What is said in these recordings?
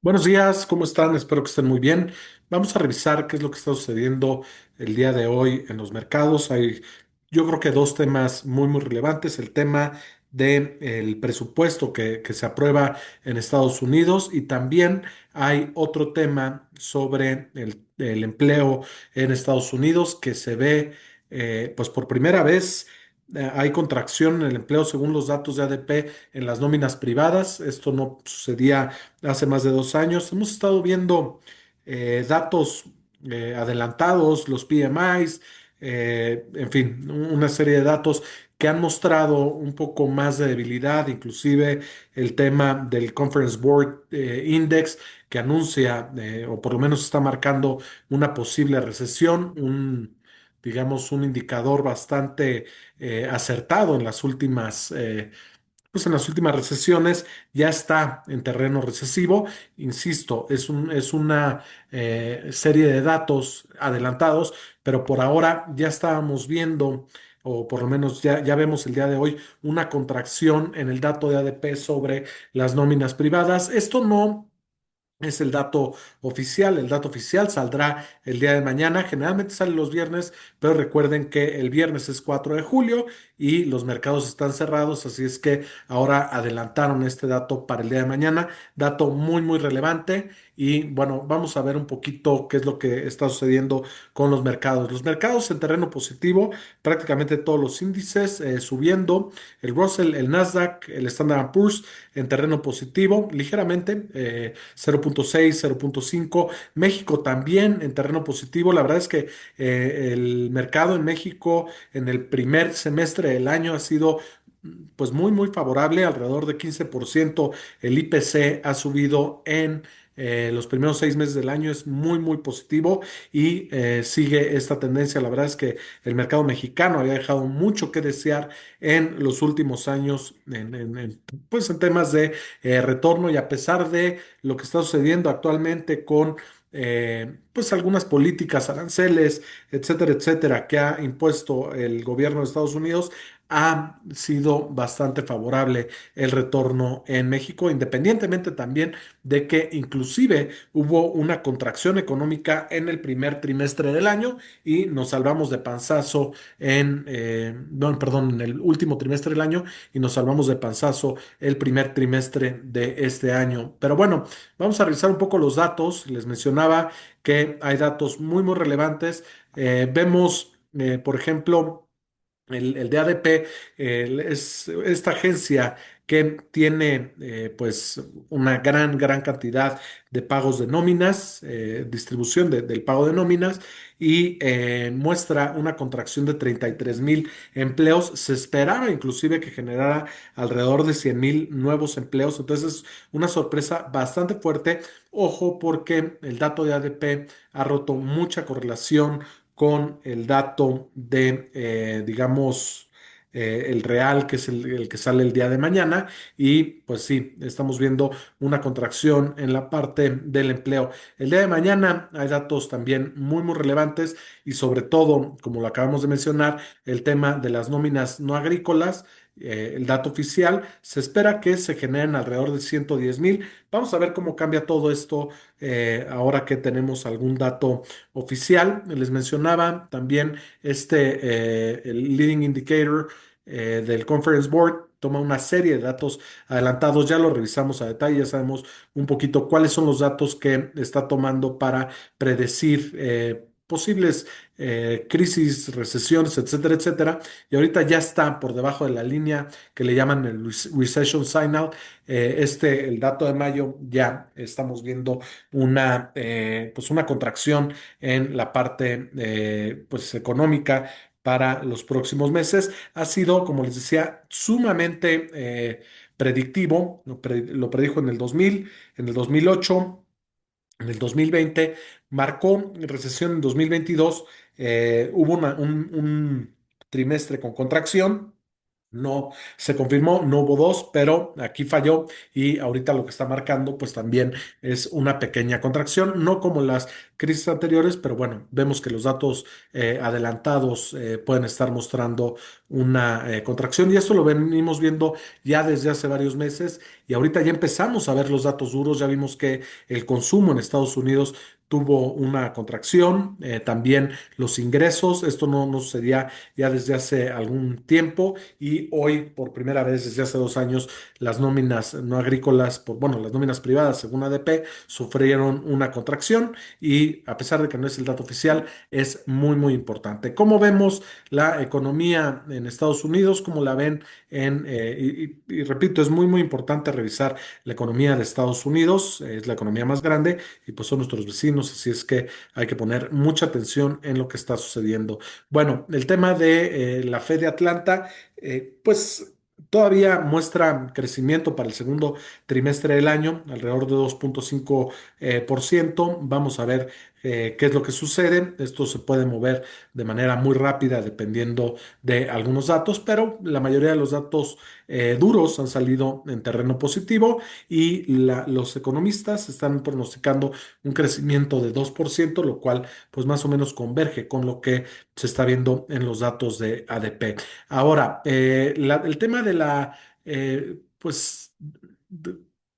Buenos días, ¿cómo están? Espero que estén muy bien. Vamos a revisar qué es lo que está sucediendo el día de hoy en los mercados. Hay, yo creo que dos temas muy relevantes. El tema del presupuesto que se aprueba en Estados Unidos y también hay otro tema sobre el empleo en Estados Unidos que se ve, pues por primera vez. Hay contracción en el empleo según los datos de ADP en las nóminas privadas. Esto no sucedía hace más de 2 años. Hemos estado viendo datos adelantados, los PMIs, en fin, una serie de datos que han mostrado un poco más de debilidad, inclusive el tema del Conference Board Index que anuncia, o por lo menos está marcando una posible recesión, digamos, un indicador bastante acertado en las últimas recesiones ya está en terreno recesivo. Insisto, es una serie de datos adelantados, pero por ahora ya estábamos viendo, o por lo menos ya vemos el día de hoy, una contracción en el dato de ADP sobre las nóminas privadas. Esto no es el dato oficial saldrá el día de mañana, generalmente sale los viernes, pero recuerden que el viernes es 4 de julio y los mercados están cerrados, así es que ahora adelantaron este dato para el día de mañana, dato muy relevante y bueno, vamos a ver un poquito qué es lo que está sucediendo con los mercados. Los mercados en terreno positivo, prácticamente todos los índices subiendo, el Russell, el Nasdaq, el Standard Poor's en terreno positivo, ligeramente, 0.6, 0.5. México también en terreno positivo. La verdad es que el mercado en México en el primer semestre del año ha sido pues muy favorable, alrededor de 15%. El IPC ha subido en los primeros 6 meses del año, es muy positivo y sigue esta tendencia. La verdad es que el mercado mexicano había dejado mucho que desear en los últimos años pues en temas de retorno y a pesar de lo que está sucediendo actualmente con pues algunas políticas, aranceles, etcétera, que ha impuesto el gobierno de Estados Unidos, ha sido bastante favorable el retorno en México, independientemente también de que inclusive hubo una contracción económica en el primer trimestre del año y nos salvamos de panzazo no, perdón, en el último trimestre del año y nos salvamos de panzazo el primer trimestre de este año. Pero bueno, vamos a revisar un poco los datos. Les mencionaba que hay datos muy relevantes. Vemos, por ejemplo, el de ADP es esta agencia que tiene pues una gran cantidad de pagos de nóminas, distribución del pago de nóminas y muestra una contracción de 33,000 empleos. Se esperaba inclusive que generara alrededor de 100,000 nuevos empleos. Entonces es una sorpresa bastante fuerte. Ojo porque el dato de ADP ha roto mucha correlación con el dato de, digamos, el real, que es el que sale el día de mañana. Y pues sí, estamos viendo una contracción en la parte del empleo. El día de mañana hay datos también muy relevantes y sobre todo, como lo acabamos de mencionar, el tema de las nóminas no agrícolas. El dato oficial se espera que se generen alrededor de 110,000. Vamos a ver cómo cambia todo esto ahora que tenemos algún dato oficial. Les mencionaba también el leading indicator del Conference Board. Toma una serie de datos adelantados, ya lo revisamos a detalle, ya sabemos un poquito cuáles son los datos que está tomando para predecir posibles crisis, recesiones, etcétera. Y ahorita ya está por debajo de la línea que le llaman el recession signal. El dato de mayo ya estamos viendo pues una contracción en la parte pues económica para los próximos meses. Ha sido, como les decía, sumamente predictivo. Lo predijo en el 2000, en el 2008, en el 2020. Marcó recesión en 2022. Hubo un trimestre con contracción. No se confirmó, no hubo dos, pero aquí falló y ahorita lo que está marcando pues también es una pequeña contracción, no como las crisis anteriores, pero bueno, vemos que los datos adelantados pueden estar mostrando una contracción y esto lo venimos viendo ya desde hace varios meses y ahorita ya empezamos a ver los datos duros, ya vimos que el consumo en Estados Unidos tuvo una contracción, también los ingresos, esto no sucedía ya desde hace algún tiempo y hoy por primera vez desde hace 2 años las nóminas no agrícolas, bueno, las nóminas privadas según ADP sufrieron una contracción y a pesar de que no es el dato oficial, es muy importante. ¿Cómo vemos la economía en Estados Unidos? ¿Cómo la ven y repito, es muy importante revisar la economía de Estados Unidos, es la economía más grande y pues son nuestros vecinos, así es que hay que poner mucha atención en lo que está sucediendo. Bueno, el tema de la Fed de Atlanta, pues todavía muestra crecimiento para el segundo trimestre del año, alrededor de 2,5%. Vamos a ver qué es lo que sucede. Esto se puede mover de manera muy rápida dependiendo de algunos datos, pero la mayoría de los datos duros han salido en terreno positivo y los economistas están pronosticando un crecimiento de 2%, lo cual pues más o menos converge con lo que se está viendo en los datos de ADP. Ahora, el tema de pues,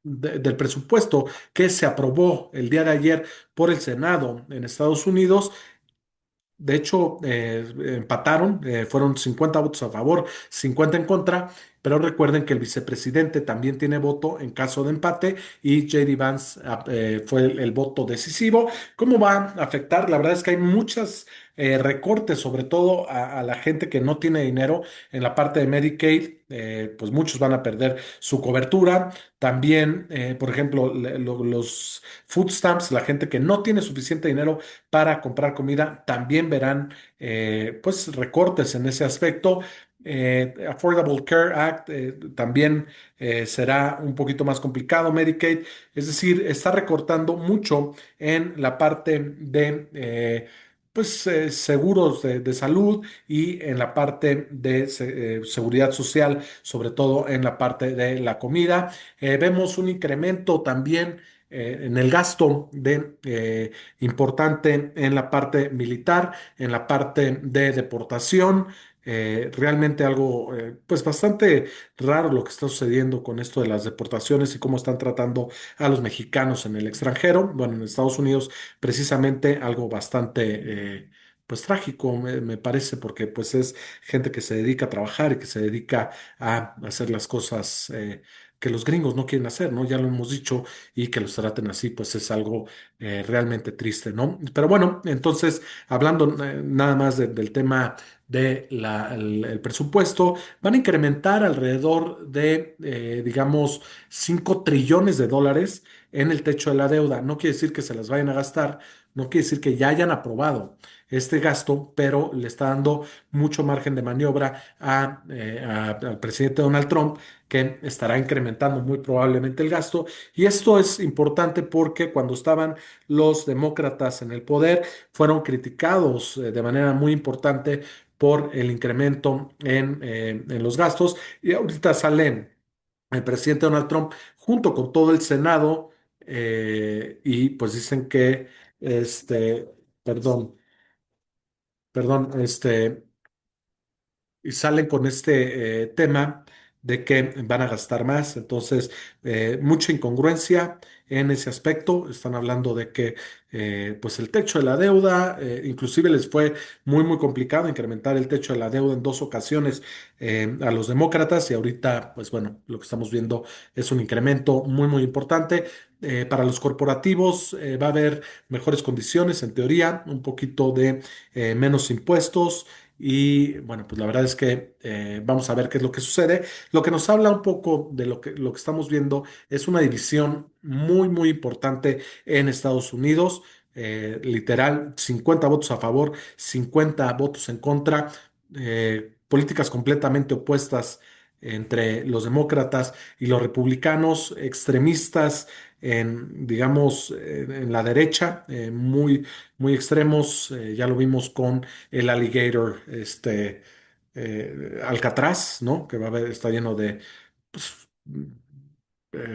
del presupuesto que se aprobó el día de ayer por el Senado en Estados Unidos, de hecho, empataron, fueron 50 votos a favor, 50 en contra, pero recuerden que el vicepresidente también tiene voto en caso de empate y JD Vance fue el voto decisivo. ¿Cómo va a afectar? La verdad es que hay muchas recortes, sobre todo a la gente que no tiene dinero en la parte de Medicaid, pues muchos van a perder su cobertura. También, por ejemplo, los food stamps, la gente que no tiene suficiente dinero para comprar comida, también verán pues recortes en ese aspecto. Affordable Care Act también será un poquito más complicado, Medicaid, es decir, está recortando mucho en la parte de pues, seguros de salud y en la parte de seguridad social, sobre todo en la parte de la comida. Vemos un incremento también en el gasto importante en la parte militar, en la parte de deportación. Realmente algo pues bastante raro lo que está sucediendo con esto de las deportaciones y cómo están tratando a los mexicanos en el extranjero. Bueno, en Estados Unidos precisamente algo bastante pues trágico me parece porque pues es gente que se dedica a trabajar y que se dedica a hacer las cosas que los gringos no quieren hacer, ¿no? Ya lo hemos dicho y que los traten así pues es algo realmente triste, ¿no? Pero bueno, entonces, hablando nada más del tema del presupuesto, van a incrementar alrededor de, digamos, 5 trillones de dólares en el techo de la deuda. No quiere decir que se las vayan a gastar, no quiere decir que ya hayan aprobado este gasto, pero le está dando mucho margen de maniobra al presidente Donald Trump, que estará incrementando muy probablemente el gasto. Y esto es importante porque cuando estaban los demócratas en el poder, fueron criticados de manera muy importante por el incremento en los gastos. Y ahorita sale el presidente Donald Trump junto con todo el Senado y pues dicen que, este, perdón, y salen con este tema de que van a gastar más. Entonces, mucha incongruencia en ese aspecto. Están hablando de que pues el techo de la deuda, inclusive les fue muy complicado incrementar el techo de la deuda en 2 ocasiones a los demócratas y ahorita, pues bueno, lo que estamos viendo es un incremento muy importante. Para los corporativos va a haber mejores condiciones, en teoría, un poquito de menos impuestos. Y bueno, pues la verdad es que vamos a ver qué es lo que sucede. Lo que nos habla un poco de lo que estamos viendo es una división muy importante en Estados Unidos. Literal, 50 votos a favor, 50 votos en contra, políticas completamente opuestas entre los demócratas y los republicanos, extremistas digamos, en la derecha, muy extremos. Ya lo vimos con el alligator, Alcatraz, ¿no? Que va a haber, está lleno de pues,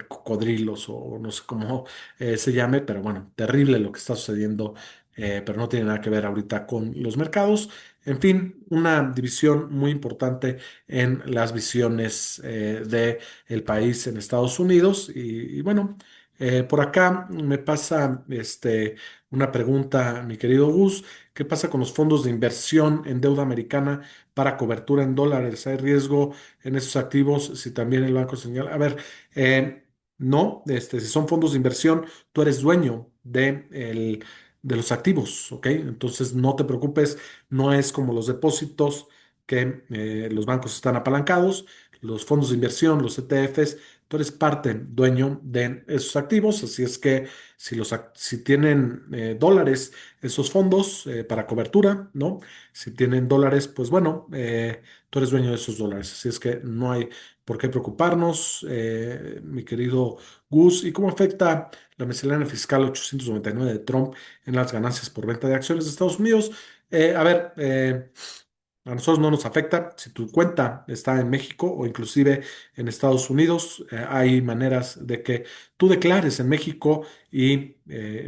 cocodrilos o no sé cómo se llame, pero bueno, terrible lo que está sucediendo, pero no tiene nada que ver ahorita con los mercados. En fin, una división muy importante en las visiones de el país en Estados Unidos. Y bueno, por acá me pasa una pregunta, mi querido Gus. ¿Qué pasa con los fondos de inversión en deuda americana para cobertura en dólares? ¿Hay riesgo en esos activos si también el banco señala? A ver, no, si son fondos de inversión, tú eres dueño de los activos, ¿ok? Entonces no te preocupes, no es como los depósitos que los bancos están apalancados, los fondos de inversión, los ETFs, tú eres parte, dueño de esos activos, así es que si tienen dólares esos fondos para cobertura, ¿no? Si tienen dólares, pues bueno, tú eres dueño de esos dólares, así es que no hay por qué preocuparnos, mi querido Gus. ¿Y cómo afecta la miscelánea fiscal 899 de Trump en las ganancias por venta de acciones de Estados Unidos? A ver, a nosotros no nos afecta. Si tu cuenta está en México o inclusive en Estados Unidos, hay maneras de que tú declares en México y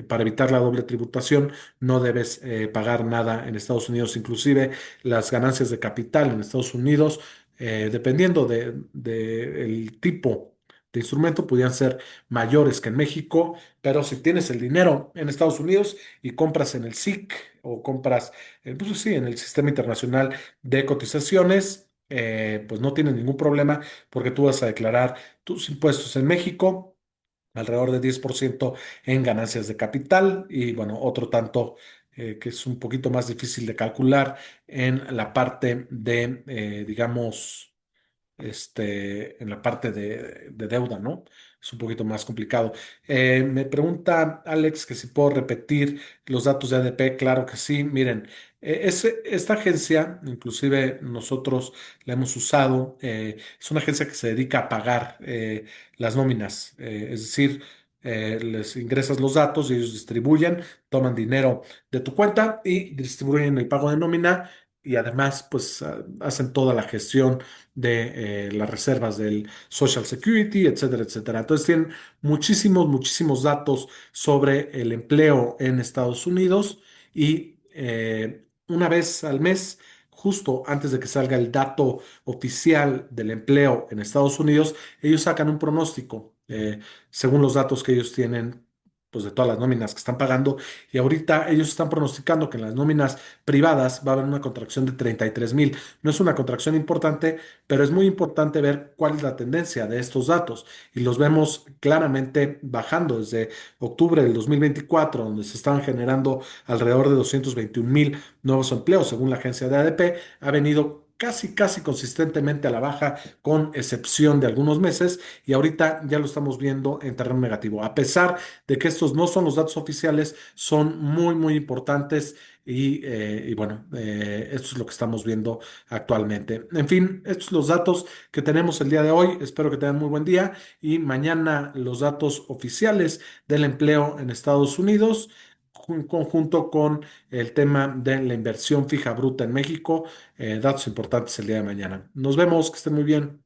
para evitar la doble tributación no debes pagar nada en Estados Unidos. Inclusive las ganancias de capital en Estados Unidos, dependiendo el tipo de instrumento, podrían ser mayores que en México, pero si tienes el dinero en Estados Unidos y compras en el SIC o compras, pues sí, en el Sistema Internacional de Cotizaciones, pues no tienes ningún problema porque tú vas a declarar tus impuestos en México, alrededor de 10% en ganancias de capital y bueno, otro tanto que es un poquito más difícil de calcular en la parte de, digamos, en la parte de deuda, ¿no? Es un poquito más complicado. Me pregunta Alex que si puedo repetir los datos de ADP. Claro que sí. Miren, esta agencia, inclusive nosotros la hemos usado, es una agencia que se dedica a pagar las nóminas, es decir, les ingresas los datos y ellos distribuyen, toman dinero de tu cuenta y distribuyen el pago de nómina y además, pues, hacen toda la gestión de las reservas del Social Security, etcétera, etcétera. Entonces tienen muchísimos, muchísimos datos sobre el empleo en Estados Unidos y una vez al mes, justo antes de que salga el dato oficial del empleo en Estados Unidos, ellos sacan un pronóstico según los datos que ellos tienen. Pues de todas las nóminas que están pagando, y ahorita ellos están pronosticando que en las nóminas privadas va a haber una contracción de 33,000. No es una contracción importante, pero es muy importante ver cuál es la tendencia de estos datos. Y los vemos claramente bajando desde octubre del 2024, donde se estaban generando alrededor de 221,000 nuevos empleos, según la agencia de ADP, ha venido casi, casi consistentemente a la baja, con excepción de algunos meses, y ahorita ya lo estamos viendo en terreno negativo. A pesar de que estos no son los datos oficiales, son muy, muy importantes y bueno, esto es lo que estamos viendo actualmente. En fin, estos son los datos que tenemos el día de hoy. Espero que tengan muy buen día y mañana los datos oficiales del empleo en Estados Unidos, conjunto con el tema de la inversión fija bruta en México. Datos importantes el día de mañana. Nos vemos, que estén muy bien.